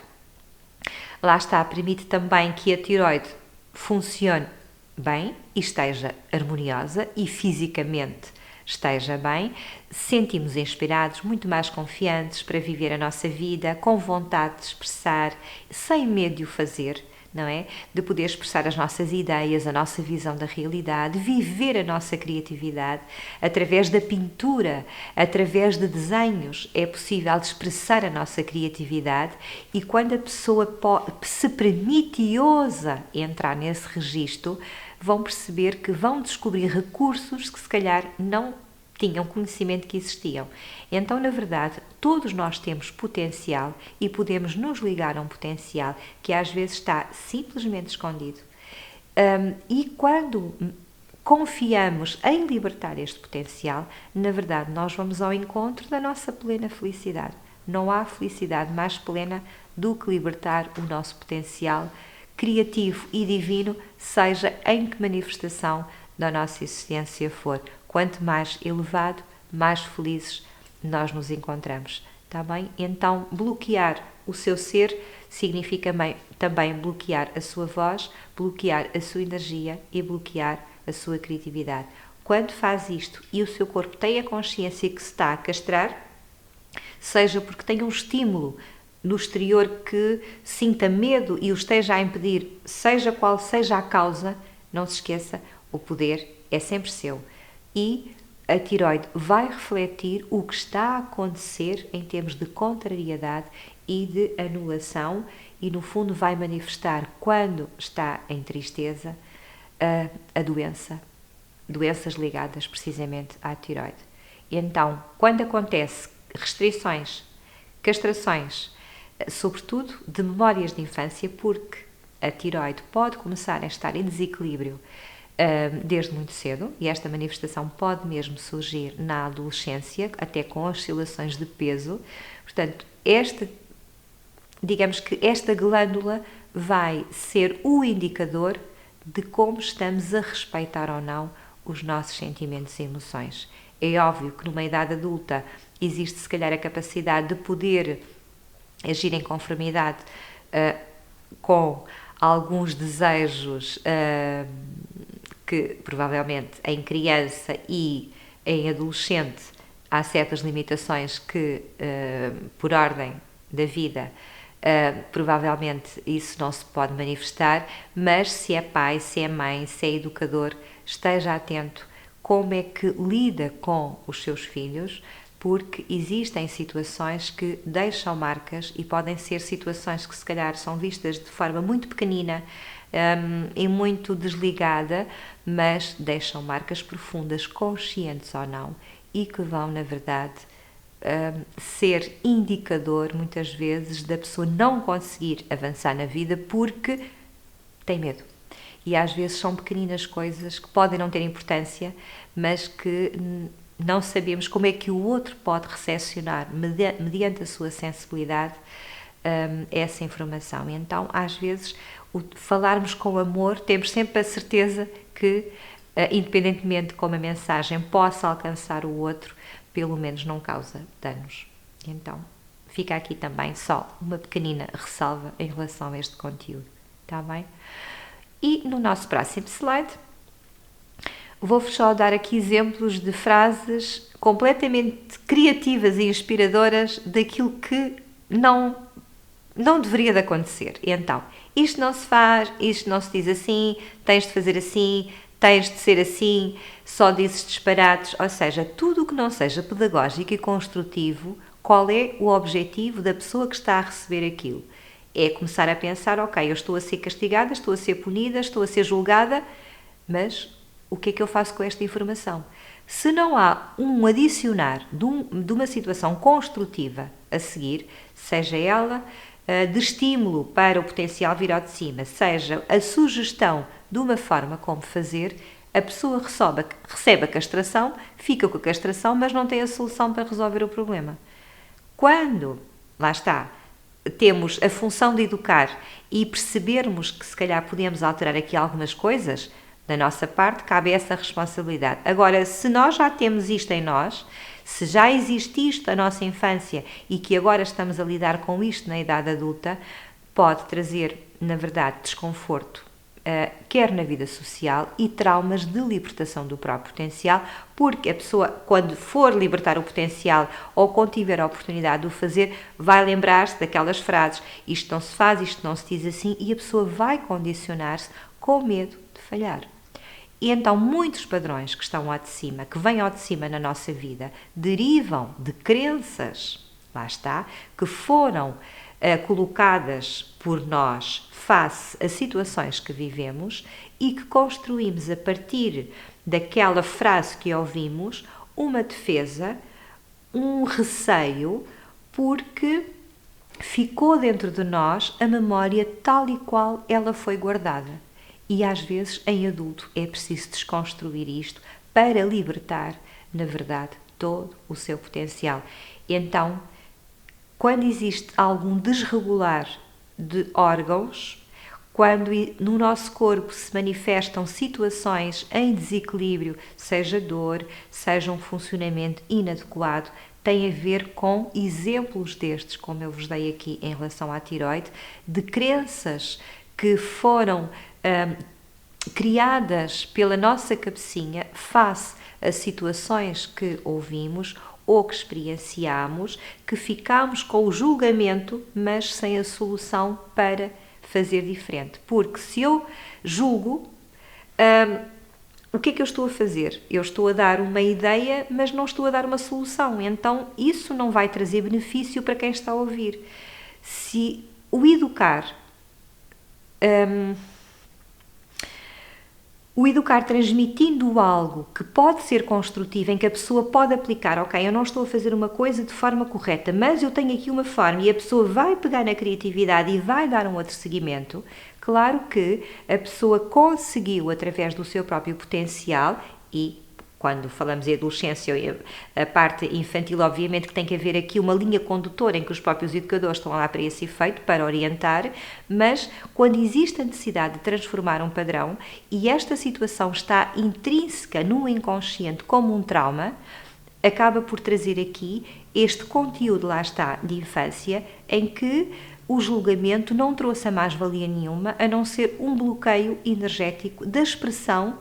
lá está, permite também que a tireoide funcione bem e esteja harmoniosa e fisicamente esteja bem, sentimos inspirados, muito mais confiantes para viver a nossa vida, com vontade de expressar, sem medo de o fazer, não é? De poder expressar as nossas ideias, a nossa visão da realidade, viver a nossa criatividade através da pintura, através de desenhos. É possível expressar a nossa criatividade e quando a pessoa se permite e ousa entrar nesse registro, vão perceber que vão descobrir recursos que se calhar não tinham conhecimento que existiam. Então, na verdade, todos nós temos potencial e podemos nos ligar a um potencial que às vezes está simplesmente escondido. E quando confiamos em libertar este potencial, na verdade, nós vamos ao encontro da nossa plena felicidade. Não há felicidade mais plena do que libertar o nosso potencial criativo e divino, seja em que manifestação da nossa existência for. Quanto mais elevado, mais felizes nós nos encontramos, está bem? Então, bloquear o seu ser significa também bloquear a sua voz, bloquear a sua energia e bloquear a sua criatividade. Quando faz isto e o seu corpo tem a consciência que se está a castrar, seja porque tem um estímulo no exterior que sinta medo e o esteja a impedir, seja qual seja a causa, não se esqueça, o poder é sempre seu. E a tireoide vai refletir o que está a acontecer em termos de contrariedade e de anulação e, no fundo, vai manifestar, quando está em tristeza, a doenças ligadas precisamente à tireoide. Então, quando acontece restrições, castrações, sobretudo de memórias de infância, porque a tireoide pode começar a estar em desequilíbrio desde muito cedo, e esta manifestação pode mesmo surgir na adolescência, até com oscilações de peso. Portanto, digamos que esta glândula vai ser o indicador de como estamos a respeitar ou não os nossos sentimentos e emoções. É óbvio que numa idade adulta existe se calhar a capacidade de poder agir em conformidade com alguns desejos que provavelmente em criança e em adolescente há certas limitações que, por ordem da vida, provavelmente isso não se pode manifestar, mas se é pai, se é mãe, se é educador, esteja atento como é que lida com os seus filhos, porque existem situações que deixam marcas e podem ser situações que se calhar são vistas de forma muito pequenina e muito desligada, mas deixam marcas profundas, conscientes ou não, e que vão, na verdade, ser indicador, muitas vezes, da pessoa não conseguir avançar na vida porque tem medo. E às vezes são pequeninas coisas que podem não ter importância, mas que não sabemos como é que o outro pode recepcionar, mediante a sua sensibilidade, essa informação. E então, às vezes, falarmos com amor, temos sempre a certeza que, independentemente de como a mensagem possa alcançar o outro, pelo menos não causa danos. Então, fica aqui também só uma pequenina ressalva em relação a este conteúdo, está bem? E no nosso próximo slide, vou-vos só dar aqui exemplos de frases completamente criativas e inspiradoras daquilo que não deveria de acontecer. E então, isto não se faz, isto não se diz assim, tens de fazer assim, tens de ser assim, só dizes disparates, ou seja, tudo o que não seja pedagógico e construtivo, qual é o objetivo da pessoa que está a receber aquilo? É começar a pensar, ok, eu estou a ser castigada, estou a ser punida, estou a ser julgada, mas o que é que eu faço com esta informação? Se não há um adicionar de uma situação construtiva a seguir, seja ela de estímulo para o potencial vir ao de cima, seja a sugestão de uma forma como fazer, A pessoa recebe a castração, fica com a castração, mas não tem a solução para resolver o problema. Quando, lá está, temos a função de educar e percebermos que se calhar podemos alterar aqui algumas coisas, da nossa parte cabe essa responsabilidade. Agora, se nós já temos isto em nós, se já existe isto na nossa infância e que agora estamos a lidar com isto na idade adulta, pode trazer, na verdade, desconforto, quer na vida social, e traumas de libertação do próprio potencial, porque a pessoa, quando for libertar o potencial ou quando tiver a oportunidade de o fazer, vai lembrar-se daquelas frases: isto não se faz, isto não se diz assim, e a pessoa vai condicionar-se com medo de falhar. E então muitos padrões que estão ao de cima, que vêm ao de cima na nossa vida, derivam de crenças, lá está, que foram colocadas por nós face a situações que vivemos e que construímos a partir daquela frase que ouvimos uma defesa, um receio, porque ficou dentro de nós a memória tal e qual ela foi guardada. E às vezes, em adulto, é preciso desconstruir isto para libertar, na verdade, todo o seu potencial. Então, quando existe algum desregular de órgãos, quando no nosso corpo se manifestam situações em desequilíbrio, seja dor, seja um funcionamento inadequado, tem a ver com exemplos destes, como eu vos dei aqui em relação à tiroide, de crenças que foram criadas pela nossa cabecinha face a situações que ouvimos ou que experienciamos, que ficamos com o julgamento, mas sem a solução para fazer diferente. Porque se eu julgo, o que é que eu estou a fazer? Eu estou a dar uma ideia, mas não estou a dar uma solução. Então, isso não vai trazer benefício para quem está a ouvir. Se o educar transmitindo algo que pode ser construtivo, em que a pessoa pode aplicar: ok, eu não estou a fazer uma coisa de forma correta, mas eu tenho aqui uma forma, e a pessoa vai pegar na criatividade e vai dar um outro seguimento. Claro que a pessoa conseguiu, através do seu próprio potencial, e quando falamos em adolescência, a parte infantil, obviamente que tem que haver aqui uma linha condutora em que os próprios educadores estão lá para esse efeito, para orientar, mas quando existe a necessidade de transformar um padrão e esta situação está intrínseca no inconsciente como um trauma, acaba por trazer aqui este conteúdo, lá está, de infância, em que o julgamento não trouxe a mais-valia nenhuma, a não ser um bloqueio energético da expressão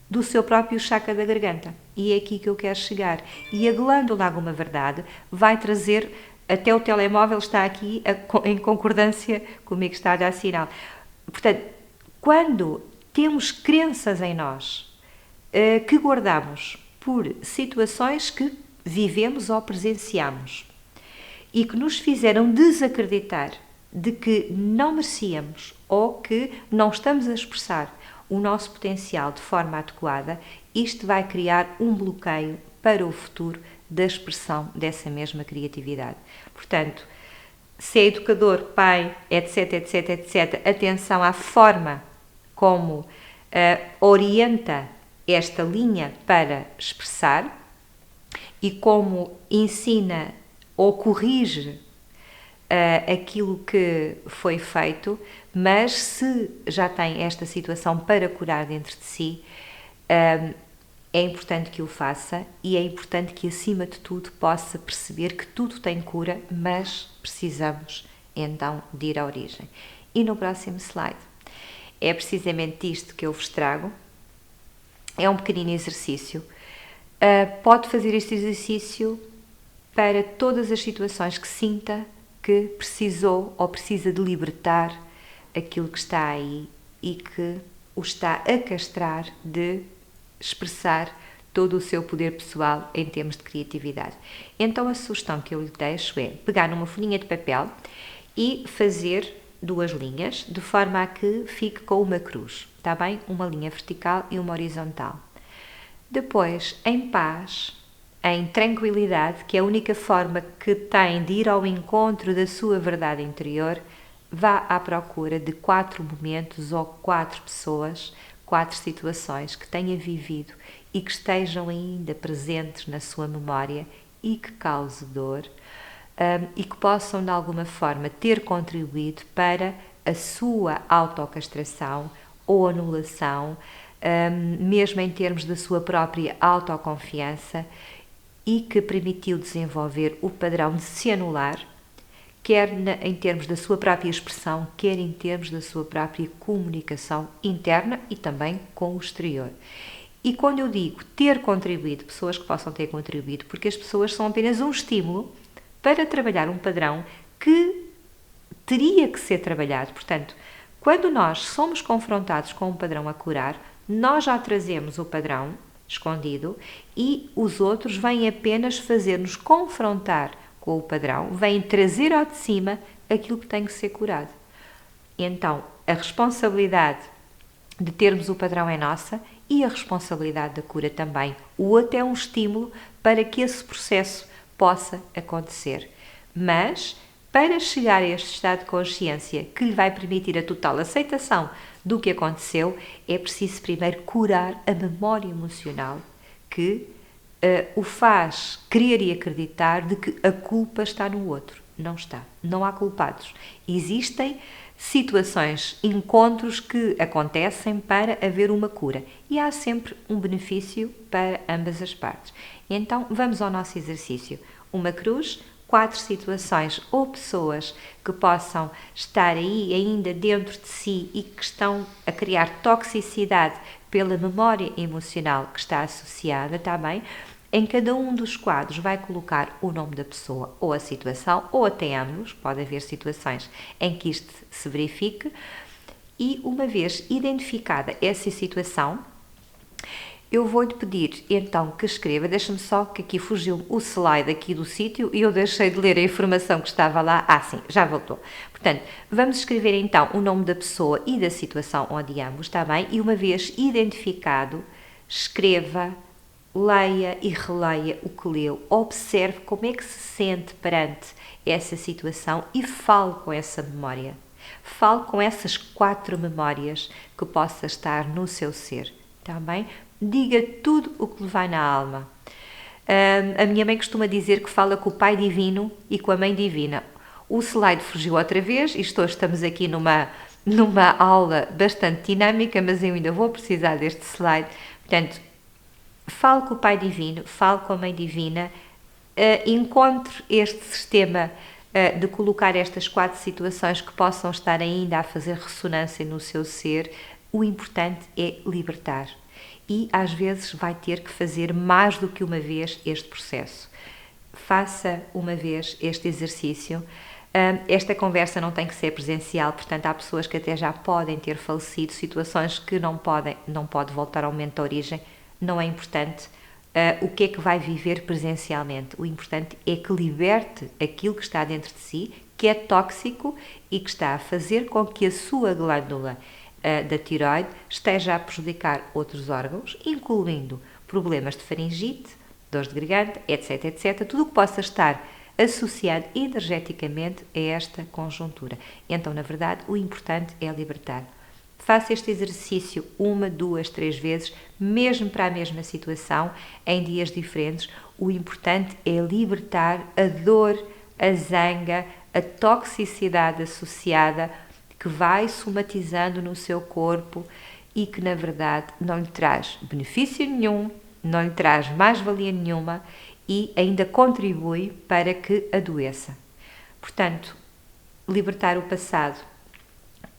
do seu próprio chakra da garganta. E é aqui que eu quero chegar. E a glândula Água Verdade vai trazer, até o telemóvel está aqui em concordância comigo, está a dar sinal. Portanto, quando temos crenças em nós que guardamos por situações que vivemos ou presenciamos e que nos fizeram desacreditar de que não merecíamos ou que não estamos a expressar o nosso potencial de forma adequada, isto vai criar um bloqueio para o futuro da expressão dessa mesma criatividade. Portanto, se é educador, pai, etc, etc, etc, atenção à forma como orienta esta linha para expressar e como ensina ou corrige aquilo que foi feito, mas se já tem esta situação para curar dentro de si, é importante que o faça e é importante que, acima de tudo, possa perceber que tudo tem cura, mas precisamos então de ir à origem. E no próximo slide é precisamente isto que eu vos trago. É um pequenino exercício. Pode fazer este exercício para todas as situações que sinta que precisou ou precisa de libertar aquilo que está aí e que o está a castrar de expressar todo o seu poder pessoal em termos de criatividade. Então a sugestão que eu lhe deixo é pegar numa folhinha de papel e fazer 2 linhas de forma a que fique com uma cruz, está bem? Uma linha vertical e uma horizontal. Depois, em paz, em tranquilidade, que é a única forma que tem de ir ao encontro da sua verdade interior, vá à procura de 4 momentos ou 4 pessoas 4 situações que tenha vivido e que estejam ainda presentes na sua memória e que cause dor, e que possam de alguma forma ter contribuído para a sua autocastração ou anulação, mesmo em termos da sua própria autoconfiança, e que permitiu desenvolver o padrão de se anular, quer em termos da sua própria expressão, quer em termos da sua própria comunicação interna e também com o exterior. E quando eu digo ter contribuído, pessoas que possam ter contribuído, porque as pessoas são apenas um estímulo para trabalhar um padrão que teria que ser trabalhado. Portanto, quando nós somos confrontados com um padrão a curar, nós já trazemos o padrão escondido e os outros vêm apenas fazer-nos confrontar com o padrão, vêm trazer ao de cima aquilo que tem que ser curado. Então, a responsabilidade de termos o padrão é nossa e a responsabilidade da cura também. O outro é um estímulo para que esse processo possa acontecer. Mas, para chegar a este estado de consciência que lhe vai permitir a total aceitação do que aconteceu, é preciso primeiro curar a memória emocional que o faz crer e acreditar de que a culpa está no outro. Não está. Não há culpados. Existem situações, encontros que acontecem para haver uma cura e há sempre um benefício para ambas as partes. Então, vamos ao nosso exercício. Uma cruz, 4 situações ou pessoas que possam estar aí ainda dentro de si e que estão a criar toxicidade pela memória emocional que está associada, está bem? Em cada um dos quadros vai colocar o nome da pessoa ou a situação, ou até ambos, pode haver situações em que isto se verifique, e uma vez identificada essa situação, eu vou-lhe pedir então que escreva, deixa-me só que aqui fugiu o slide aqui do sítio e eu deixei de ler a informação que estava lá. Sim, já voltou. Portanto, vamos escrever então o nome da pessoa e da situação ou de ambos, está bem? E uma vez identificado, escreva, leia e releia o que leu, observe como é que se sente perante essa situação e fale com essa memória. Fale com essas 4 memórias que possa estar no seu ser, está bem? Diga tudo o que lhe vai na alma. A minha mãe costuma dizer que fala com o Pai Divino e com a Mãe Divina. O slide fugiu outra vez e estamos aqui numa aula bastante dinâmica, mas eu ainda vou precisar deste slide. Portanto, fale com o Pai Divino, fale com a Mãe Divina, encontre este sistema de colocar estas 4 situações que possam estar ainda a fazer ressonância no seu ser. O importante é libertar. E às vezes vai ter que fazer mais do que uma vez este processo. Faça uma vez este exercício. Esta conversa não tem que ser presencial, portanto há pessoas que até já podem ter falecido, situações que não pode voltar ao momento da origem, não é importante o que é que vai viver presencialmente. O importante é que liberte aquilo que está dentro de si, que é tóxico e que está a fazer com que a sua glândula da tireoide esteja a prejudicar outros órgãos, incluindo problemas de faringite, dores de garganta, etc, etc. Tudo o que possa estar associado energeticamente a esta conjuntura. Então, na verdade, o importante é libertar. Faça este exercício 1, 2, 3 vezes, mesmo para a mesma situação, em dias diferentes. O importante é libertar a dor, a zanga, a toxicidade associada que vai somatizando no seu corpo e que, na verdade, não lhe traz benefício nenhum, não lhe traz mais-valia nenhuma e ainda contribui para que adoeça. Portanto, libertar o passado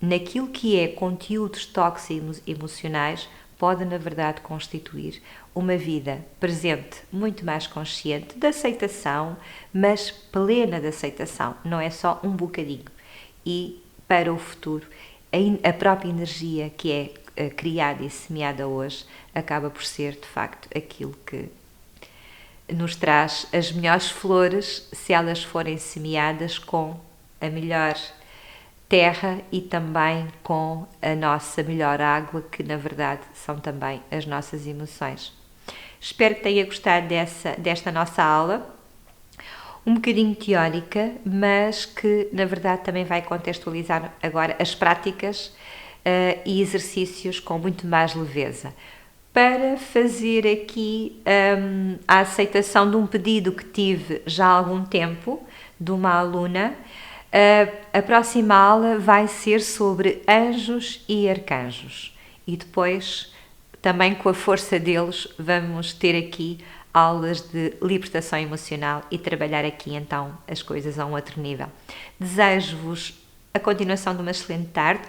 naquilo que é conteúdos tóxicos emocionais pode, na verdade, constituir uma vida presente muito mais consciente de aceitação, mas plena de aceitação, não é só um bocadinho. E para o futuro, a própria energia que é criada e semeada hoje acaba por ser, de facto, aquilo que nos traz as melhores flores se elas forem semeadas com a melhor terra e também com a nossa melhor água, que na verdade são também as nossas emoções. Espero que tenha gostado desta nossa aula, um bocadinho teórica, mas que na verdade também vai contextualizar agora as práticas e exercícios com muito mais leveza. Para fazer aqui a aceitação de um pedido que tive já há algum tempo, de uma aluna, a próxima aula vai ser sobre anjos e arcanjos. E depois, também com a força deles, vamos ter aqui aulas de libertação emocional e trabalhar aqui então as coisas a um outro nível. Desejo-vos a continuação de uma excelente tarde,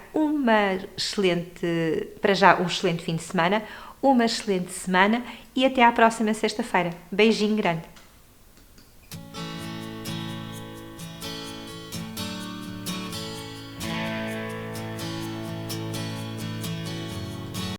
para já um excelente fim de semana, uma excelente semana e até à próxima sexta-feira. Beijinho grande!